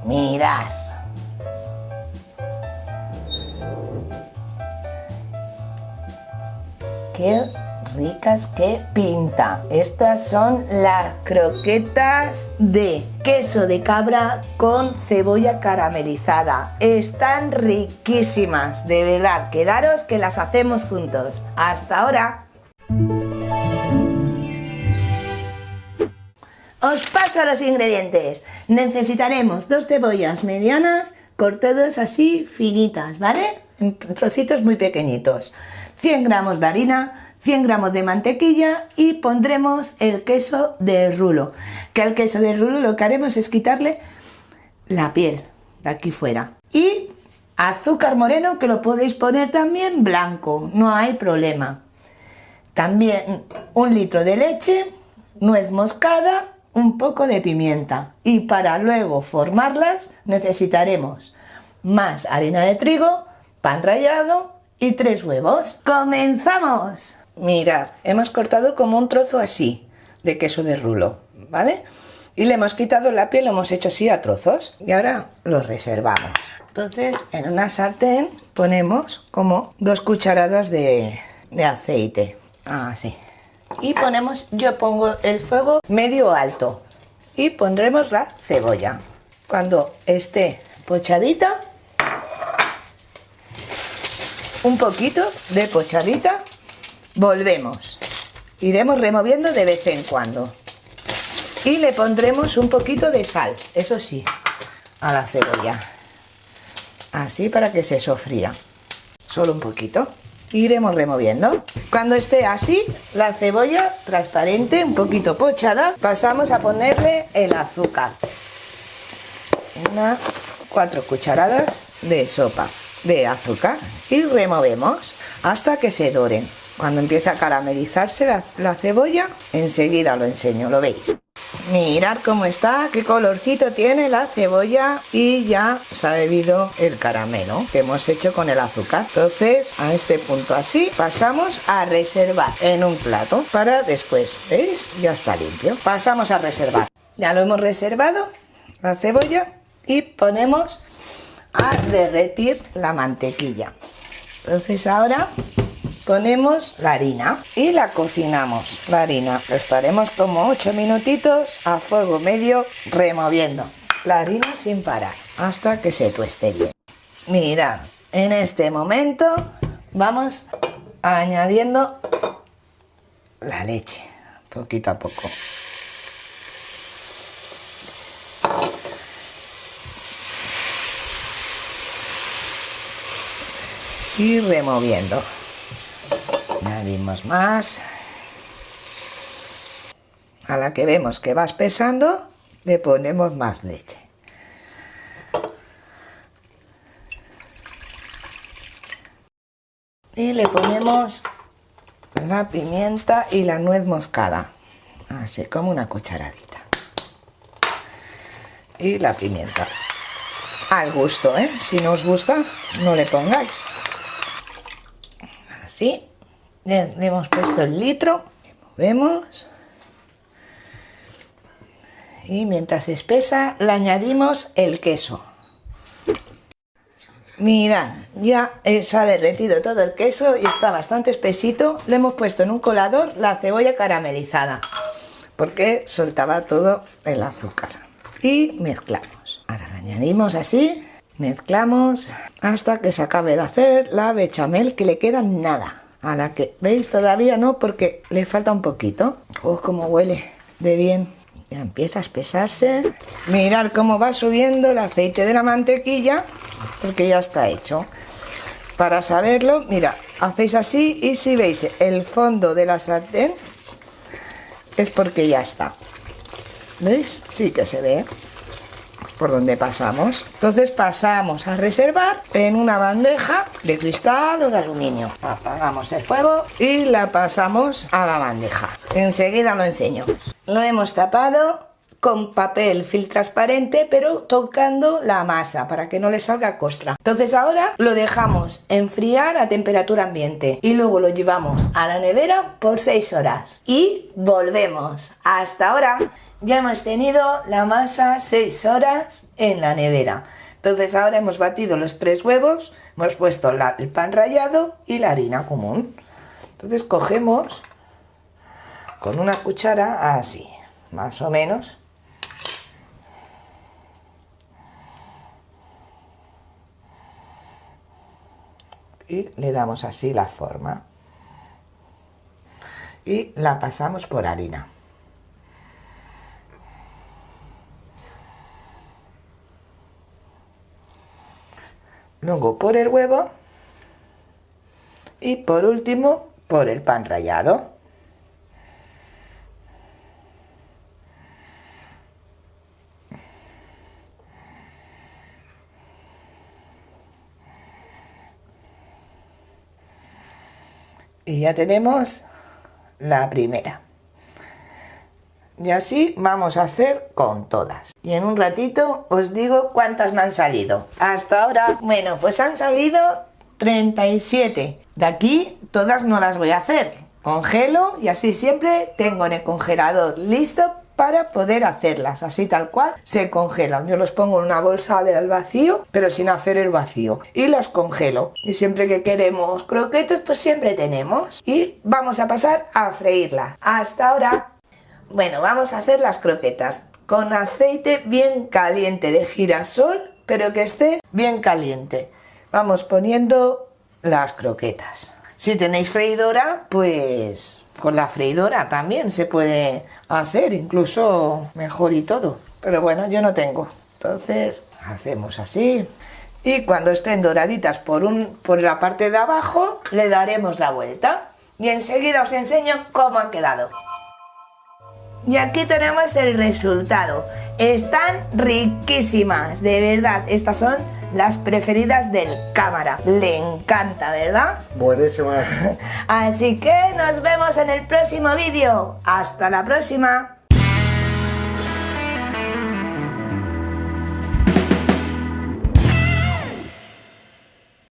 Mirad. Qué ricas que pinta. Estas son las croquetas de queso de cabra con cebolla caramelizada. Están riquísimas, de verdad. Quedaros que las hacemos juntos. Hasta ahora. Os paso los ingredientes. Necesitaremos 2 cebollas medianas cortadas así finitas, ¿vale? En trocitos muy pequeñitos. 100 gramos de harina, 100 gramos de mantequilla y pondremos el queso de rulo. Que al queso de rulo lo que haremos es quitarle la piel de aquí fuera. Y azúcar moreno, que lo podéis poner también blanco, no hay problema. También 1 litro de leche, nuez moscada, un poco de pimienta. Y para luego formarlas necesitaremos más harina de trigo, pan rallado y 3 huevos. ¡Comenzamos! Mirad, hemos cortado como un trozo así de queso de rulo, ¿vale? Y le hemos quitado la piel, lo hemos hecho así a trozos y ahora lo reservamos. Entonces en una sartén ponemos como 2 cucharadas de aceite, así. Y ponemos, yo pongo el fuego medio alto y pondremos la cebolla. Cuando esté pochadita, un poquito de pochadita, volvemos. Iremos removiendo de vez en cuando. Y le pondremos un poquito de sal, eso sí, a la cebolla. Así para que se sofría. Solo un poquito. Iremos removiendo. Cuando esté así, la cebolla transparente, un poquito pochada, pasamos a ponerle el azúcar. 4 cucharadas de sopa de azúcar y removemos hasta que se doren. Cuando empieza a caramelizarse la cebolla, enseguida lo enseño, lo veis. Mirad cómo está, qué colorcito tiene la cebolla y ya se ha bebido el caramelo que hemos hecho con el azúcar. Entonces a este punto así pasamos a reservar en un plato para después, ¿veis? Ya está limpio. Pasamos a reservar. Ya lo hemos reservado, la cebolla, y ponemos a derretir la mantequilla. Entonces ahora ponemos la harina y la cocinamos. La harina la estaremos como 8 minutitos a fuego medio removiendo la harina sin parar hasta que se tueste bien. Mirad, en este momento vamos añadiendo la leche poquito a poco. Y removiendo. Añadimos más. A la que vemos que va espesando, le ponemos más leche. Y le ponemos la pimienta y la nuez moscada. Así como una cucharadita. Y la pimienta. Al gusto, ¿eh? Si no os gusta, no le pongáis. Así, le hemos puesto el litro, movemos y mientras espesa le añadimos el queso. Mirad, ya se ha derretido todo el queso y está bastante espesito. Le hemos puesto en un colador la cebolla caramelizada porque soltaba todo el azúcar y mezclamos. Ahora lo añadimos así. Mezclamos hasta que se acabe de hacer la bechamel, que le queda nada. A la que, ¿veis? Todavía no, porque le falta un poquito. ¡Oh, cómo huele de bien! Ya empieza a espesarse. Mirad cómo va subiendo el aceite de la mantequilla, porque ya está hecho. Para saberlo, mira, hacéis así y si veis el fondo de la sartén, es porque ya está. ¿Veis? Sí que se ve por donde pasamos. Entonces pasamos a reservar en una bandeja de cristal o de aluminio. Apagamos el fuego y la pasamos a la bandeja. Enseguida lo enseño. Lo hemos tapado con papel film transparente, pero tocando la masa para que no le salga costra. Entonces ahora lo dejamos enfriar a temperatura ambiente y luego lo llevamos a la nevera por 6 horas y volvemos. Hasta ahora ya hemos tenido la masa 6 horas en la nevera. Entonces ahora hemos batido los 3 huevos, hemos puesto el pan rallado y la harina común. Entonces cogemos con una cuchara así, más o menos. Y le damos así la forma. Y la pasamos por harina. Luego por el huevo. Y por último por el pan rallado. Y ya tenemos la primera. Y así vamos a hacer con todas. Y en un ratito os digo cuántas me han salido. Hasta ahora, bueno, pues han salido 37. De aquí todas no las voy a hacer. Congelo y así siempre tengo en el congelador listo para poder hacerlas, así tal cual se congelan. Yo los pongo en una bolsa al vacío, pero sin hacer el vacío, y las congelo. Y siempre que queremos croquetas, pues siempre tenemos. Y vamos a pasar a freírla. Hasta ahora. Bueno, vamos a hacer las croquetas con aceite bien caliente de girasol, pero que esté bien caliente. Vamos poniendo las croquetas. Si tenéis freidora, pues con la freidora también se puede hacer, incluso mejor y todo. Pero bueno, yo no tengo. Entonces hacemos así. Y cuando estén doraditas por la parte de abajo, le daremos la vuelta. Y enseguida os enseño cómo han quedado. Y aquí tenemos el resultado. Están riquísimas, de verdad. Estas son las preferidas del cámara. Le encanta, ¿verdad? Buenísimas. Así que nos vemos en el próximo vídeo. ¡Hasta la próxima!